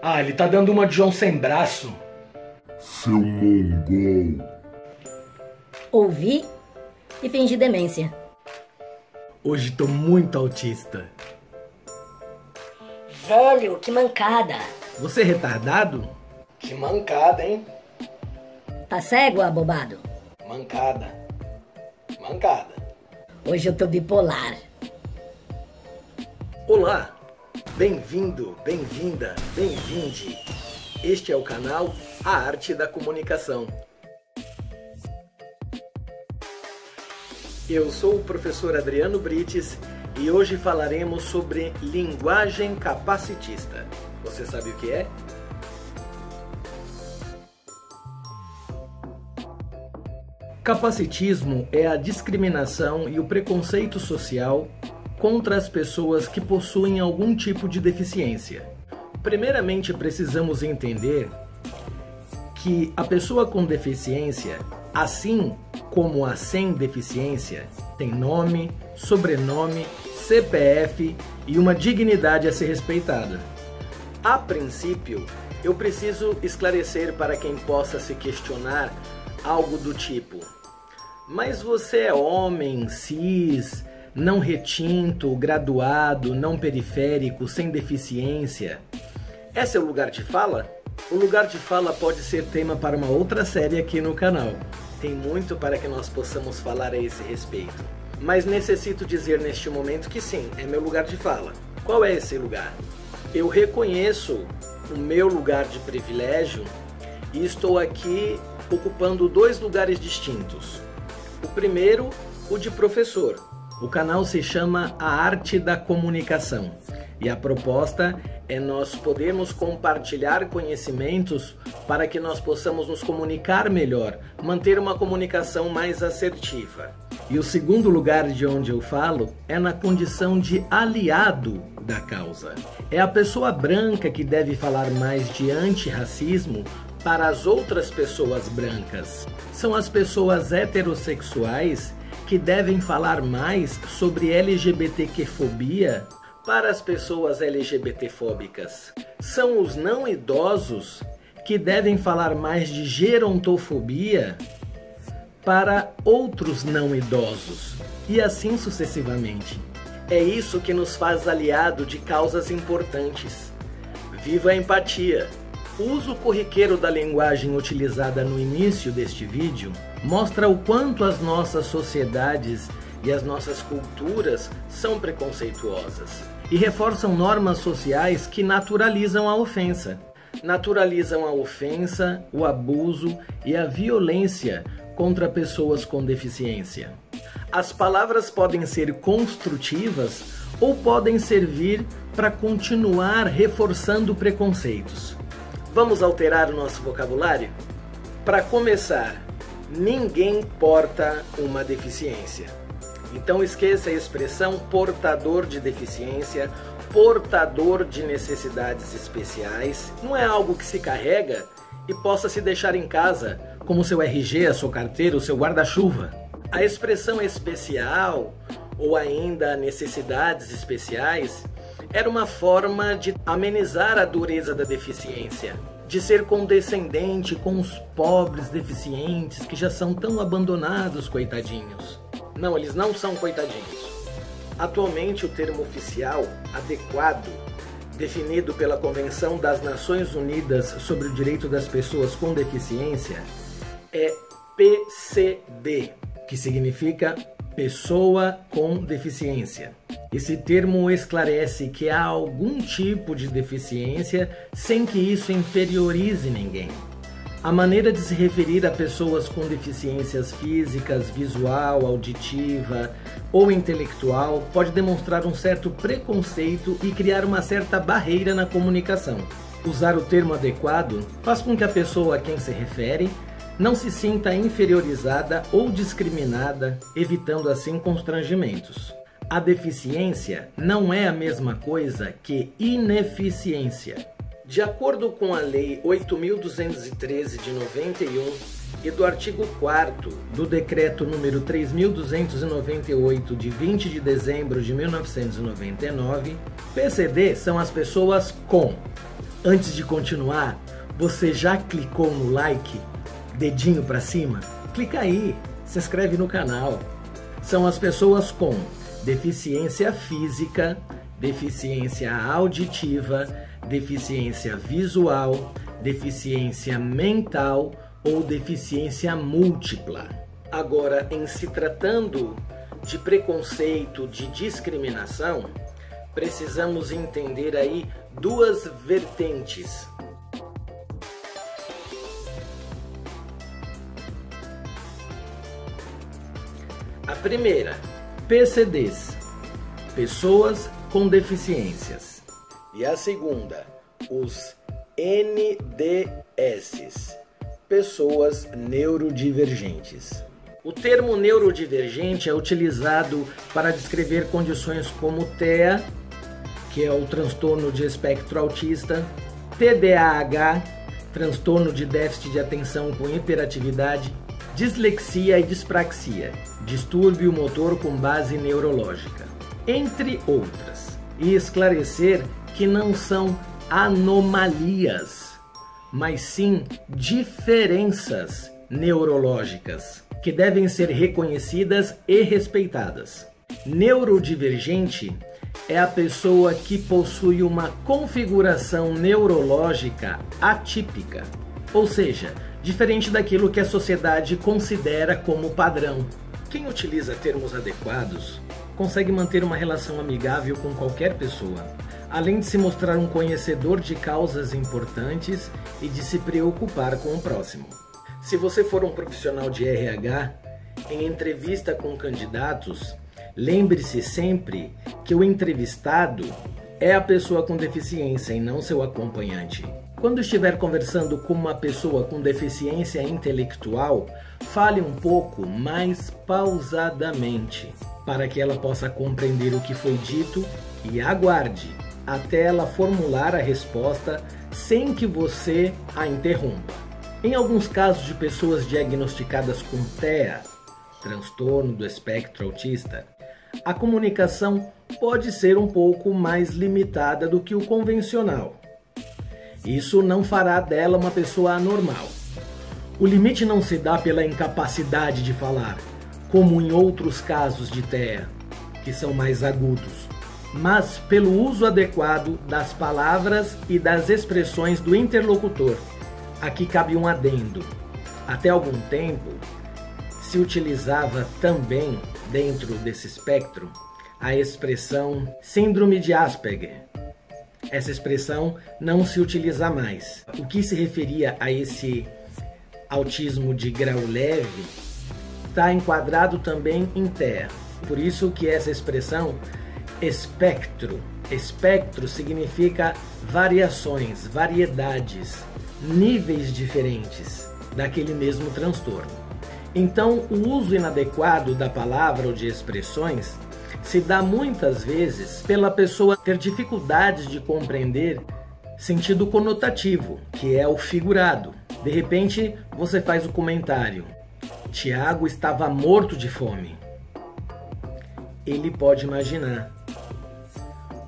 Ah, ele tá dando uma de João sem braço. Seu mongol. Ouvi e fingi demência. Hoje tô muito autista. Velho, que mancada. Você é retardado? Que mancada, hein? Tá cego, abobado? Mancada. Mancada. Hoje eu tô bipolar. Olá, bem-vindo, bem-vinda, bem-vinde. Este é o canal A Arte da Comunicação. Eu sou o professor Adriano Brites e hoje falaremos sobre linguagem capacitista. Você sabe o que é? Capacitismo é a discriminação e o preconceito social contra as pessoas que possuem algum tipo de deficiência. Primeiramente, precisamos entender que a pessoa com deficiência, assim como a sem deficiência, tem nome, sobrenome, CPF e uma dignidade a ser respeitada. A princípio, eu preciso esclarecer para quem possa se questionar algo do tipo: mas você é homem, cis, não retinto, graduado, não periférico, sem deficiência? Esse é o lugar de fala? O lugar de fala pode ser tema para uma outra série aqui no canal. Tem muito para que nós possamos falar a esse respeito. Mas necessito dizer neste momento que sim, é meu lugar de fala. Qual é esse lugar? Eu reconheço o meu lugar de privilégio e estou aqui ocupando dois lugares distintos. O primeiro, o de professor. O canal se chama A Arte da Comunicação e a proposta é nós podermos compartilhar conhecimentos para que nós possamos nos comunicar melhor, manter uma comunicação mais assertiva. E o segundo lugar de onde eu falo é na condição de aliado da causa. É a pessoa branca que deve falar mais de antirracismo para as outras pessoas brancas. São as pessoas heterossexuais que devem falar mais sobre LGBTQ-fobia para as pessoas LGBT-fóbicas. São os não idosos que devem falar mais de gerontofobia para outros não idosos, e assim sucessivamente. É isso que nos faz aliado de causas importantes. Viva a empatia! O uso corriqueiro da linguagem utilizada no início deste vídeo mostra o quanto as nossas sociedades e as nossas culturas são preconceituosas e reforçam normas sociais que naturalizam a ofensa. Naturalizam a ofensa, o abuso e a violência contra pessoas com deficiência. As palavras podem ser construtivas ou podem servir para continuar reforçando preconceitos. Vamos alterar o nosso vocabulário? Para começar, ninguém porta uma deficiência. Então esqueça a expressão portador de deficiência, portador de necessidades especiais. Não é algo que se carrega e possa se deixar em casa, como seu RG, a sua carteira, o seu guarda-chuva. A expressão especial ou ainda necessidades especiais era uma forma de amenizar a dureza da deficiência, de ser condescendente com os pobres deficientes que já são tão abandonados, coitadinhos. Não, eles não são coitadinhos. Atualmente o termo oficial adequado, definido pela Convenção das Nações Unidas sobre o Direito das Pessoas com Deficiência, é PCD, que significa Pessoa com Deficiência. Esse termo esclarece que há algum tipo de deficiência sem que isso inferiorize ninguém. A maneira de se referir a pessoas com deficiências físicas, visual, auditiva ou intelectual pode demonstrar um certo preconceito e criar uma certa barreira na comunicação. Usar o termo adequado faz com que a pessoa a quem se refere não se sinta inferiorizada ou discriminada, evitando assim constrangimentos. A deficiência não é a mesma coisa que ineficiência. De acordo com a Lei 8.213 de 91 e do artigo 4º do Decreto número 3.298 de 20 de dezembro de 1999, PCD são as pessoas com Antes de continuar, você já clicou no like? Dedinho para cima? Clica aí, se inscreve no canal. São as pessoas com deficiência física, deficiência auditiva, deficiência visual, deficiência mental ou deficiência múltipla. Agora, em se tratando de preconceito, de discriminação, precisamos entender aí duas vertentes. A primeira, PCDs, pessoas com deficiências. E a segunda, os NDSs, pessoas neurodivergentes. O termo neurodivergente é utilizado para descrever condições como TEA, que é o transtorno de espectro autista, TDAH, transtorno de déficit de atenção com hiperatividade, dislexia e dispraxia, distúrbio motor com base neurológica, entre outras. E esclarecer que não são anomalias, mas sim diferenças neurológicas que devem ser reconhecidas e respeitadas. Neurodivergente é a pessoa que possui uma configuração neurológica atípica, ou seja, diferente daquilo que a sociedade considera como padrão. Quem utiliza termos adequados consegue manter uma relação amigável com qualquer pessoa, além de se mostrar um conhecedor de causas importantes e de se preocupar com o próximo. Se você for um profissional de RH, em entrevista com candidatos, lembre-se sempre que o entrevistado é a pessoa com deficiência e não seu acompanhante. Quando estiver conversando com uma pessoa com deficiência intelectual, fale um pouco mais pausadamente, para que ela possa compreender o que foi dito e aguarde até ela formular a resposta sem que você a interrompa. Em alguns casos de pessoas diagnosticadas com TEA, transtorno do espectro autista, a comunicação pode ser um pouco mais limitada do que o convencional. Isso não fará dela uma pessoa anormal. O limite não se dá pela incapacidade de falar, como em outros casos de TEA, que são mais agudos, mas pelo uso adequado das palavras e das expressões do interlocutor. Aqui cabe um adendo. Até algum tempo, se utilizava também, dentro desse espectro, a expressão síndrome de Asperger. Essa expressão não se utiliza mais. O que se referia a esse autismo de grau leve está enquadrado também em TEA. Por isso que essa expressão espectro. Espectro significa variações, variedades, níveis diferentes daquele mesmo transtorno. Então, o uso inadequado da palavra ou de expressões se dá muitas vezes pela pessoa ter dificuldades de compreender sentido conotativo, que é o figurado. De repente, você faz o comentário: Tiago estava morto de fome. Ele pode imaginar: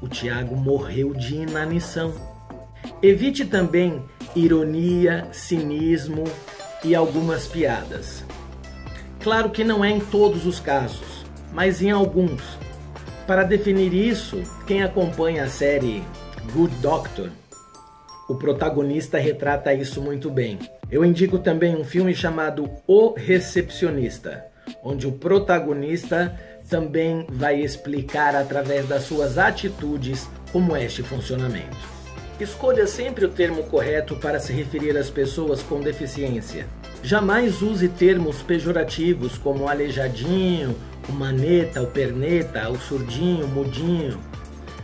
o Tiago morreu de inanição. Evite também ironia, cinismo e algumas piadas. Claro que não é em todos os casos, mas em alguns. Para definir isso, quem acompanha a série Good Doctor, o protagonista retrata isso muito bem. Eu indico também um filme chamado O Recepcionista, onde o protagonista também vai explicar através das suas atitudes como é este funcionamento. Escolha sempre o termo correto para se referir às pessoas com deficiência. Jamais use termos pejorativos como aleijadinho, o maneta, o perneta, o surdinho, o mudinho.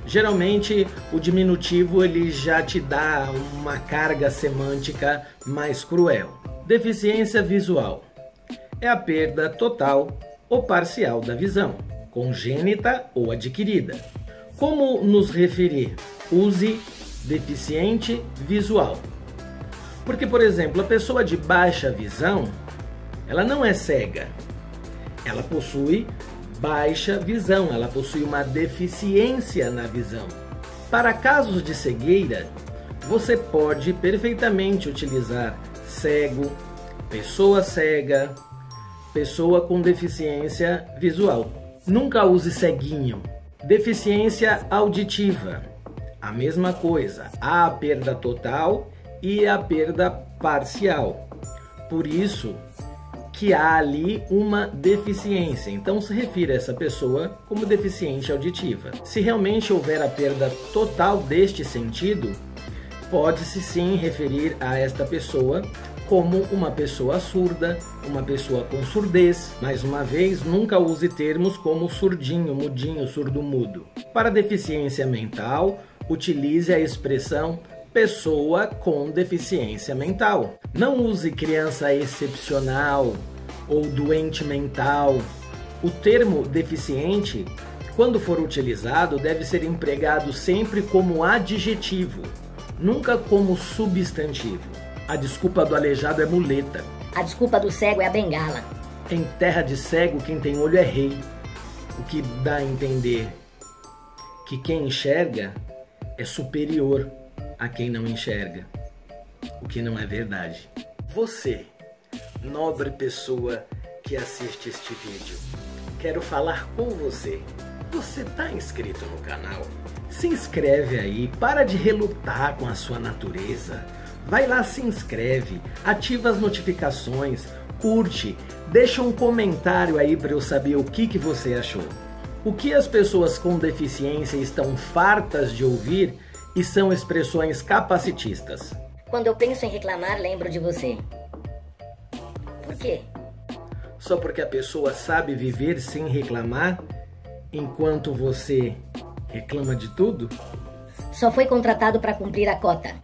Geralmente o diminutivo ele já te dá uma carga semântica mais cruel. Deficiência visual é a perda total ou parcial da visão, congênita ou adquirida. Como nos referir? Use deficiente visual. Porque, por exemplo, a pessoa de baixa visão, ela não é cega. Ela possui baixa visão, ela possui uma deficiência na visão. Para casos de cegueira, Você pode perfeitamente utilizar cego, pessoa cega, pessoa com deficiência visual. Nunca use ceguinho. Deficiência auditiva, a mesma coisa. Há a perda total e a perda parcial. Por isso que há ali uma deficiência. Então se refira a essa pessoa como deficiente auditiva. Se realmente houver a perda total deste sentido, pode-se sim referir a esta pessoa como uma pessoa surda, uma pessoa com surdez. Mais uma vez, nunca use termos como surdinho, mudinho, surdo-mudo. Para deficiência mental, utilize a expressão pessoa com deficiência mental. Não use criança excepcional ou doente mental. O termo deficiente, quando for utilizado, deve ser empregado sempre como adjetivo, nunca como substantivo. A desculpa do aleijado é muleta. A desculpa do cego é a bengala. Em terra de cego, quem tem olho é rei. O que dá a entender que quem enxerga é superior a quem não enxerga, o que não é verdade. Você, nobre pessoa que assiste este vídeo, quero falar com você. Você tá inscrito no canal? Se inscreve aí, para de relutar com a sua natureza. Vai lá, se inscreve, ativa as notificações, curte, deixa um comentário aí para eu saber o que você achou. O que as pessoas com deficiência estão fartas de ouvir e são expressões capacitistas. Quando eu penso em reclamar, lembro de você. Por quê? Só porque a pessoa sabe viver sem reclamar, enquanto você reclama de tudo? Só foi contratado para cumprir a cota.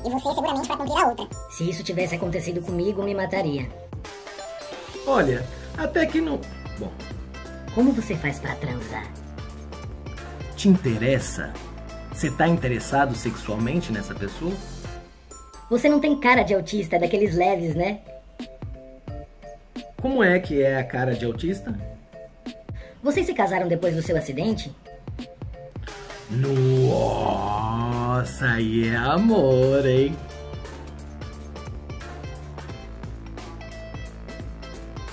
E você seguramente para cumprir a outra. Se isso tivesse acontecido comigo, me mataria. Olha, até que não... Bom... Como você faz para transar? Te interessa? Você tá interessado sexualmente nessa pessoa? Você não tem cara de autista, daqueles leves, né? Como é que é a cara de autista? Vocês se casaram depois do seu acidente? Nossa, aí é amor, hein?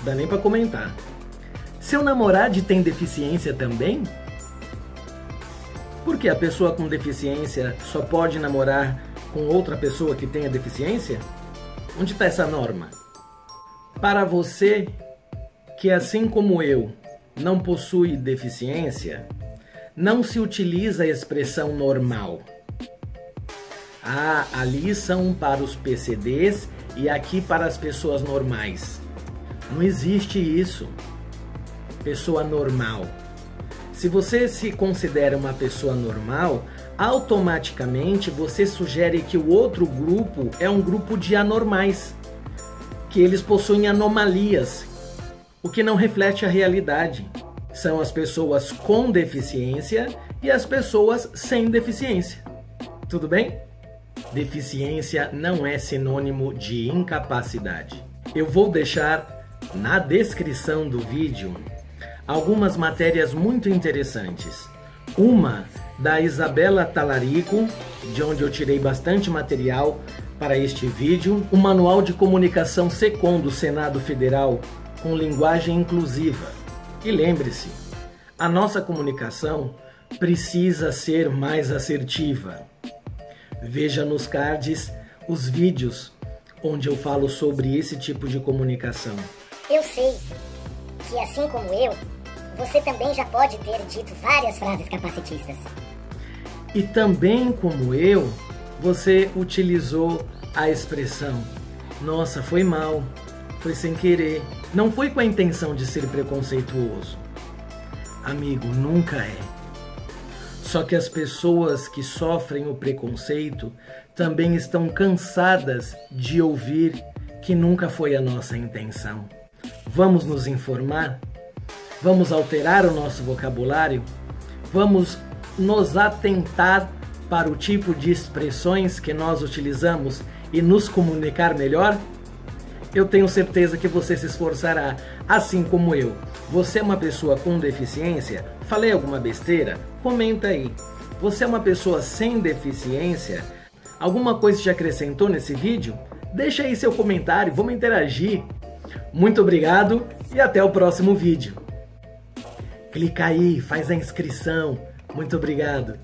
Dá nem pra comentar. Seu namorado tem deficiência também? Por que a pessoa com deficiência só pode namorar com outra pessoa que tenha deficiência? Onde está essa norma? Para você, que assim como eu, não possui deficiência, não se utiliza a expressão normal. Ah, ali são para os PCDs e aqui para as pessoas normais. Não existe isso. Pessoa normal. Se você se considera uma pessoa normal, automaticamente você sugere que o outro grupo é um grupo de anormais, que eles possuem anomalias, o que não reflete a realidade. São as pessoas com deficiência e as pessoas sem deficiência. Tudo bem? Deficiência não é sinônimo de incapacidade. Eu vou deixar na descrição do vídeo algumas matérias muito interessantes. Uma da Isabela Talarico, de onde eu tirei bastante material para este vídeo, o Manual de Comunicação SECOM do Senado Federal com linguagem inclusiva. E lembre-se, a nossa comunicação precisa ser mais assertiva. Veja nos cards os vídeos onde eu falo sobre esse tipo de comunicação. Eu sei que, assim como eu, você também já pode ter dito várias frases capacitistas. E também como eu, você utilizou a expressão "nossa, foi mal, foi sem querer", não foi com a intenção de ser preconceituoso. Amigo, nunca é. Só que as pessoas que sofrem o preconceito também estão cansadas de ouvir que nunca foi a nossa intenção. Vamos nos informar? Vamos alterar o nosso vocabulário? Vamos nos atentar para o tipo de expressões que nós utilizamos e nos comunicar melhor? Eu tenho certeza que você se esforçará, assim como eu. Você é uma pessoa com deficiência? Falei alguma besteira? Comenta aí. Você é uma pessoa sem deficiência? Alguma coisa te acrescentou nesse vídeo? Deixa aí seu comentário, vamos interagir. Muito obrigado e até o próximo vídeo. Clica aí, faz a inscrição. Muito obrigado.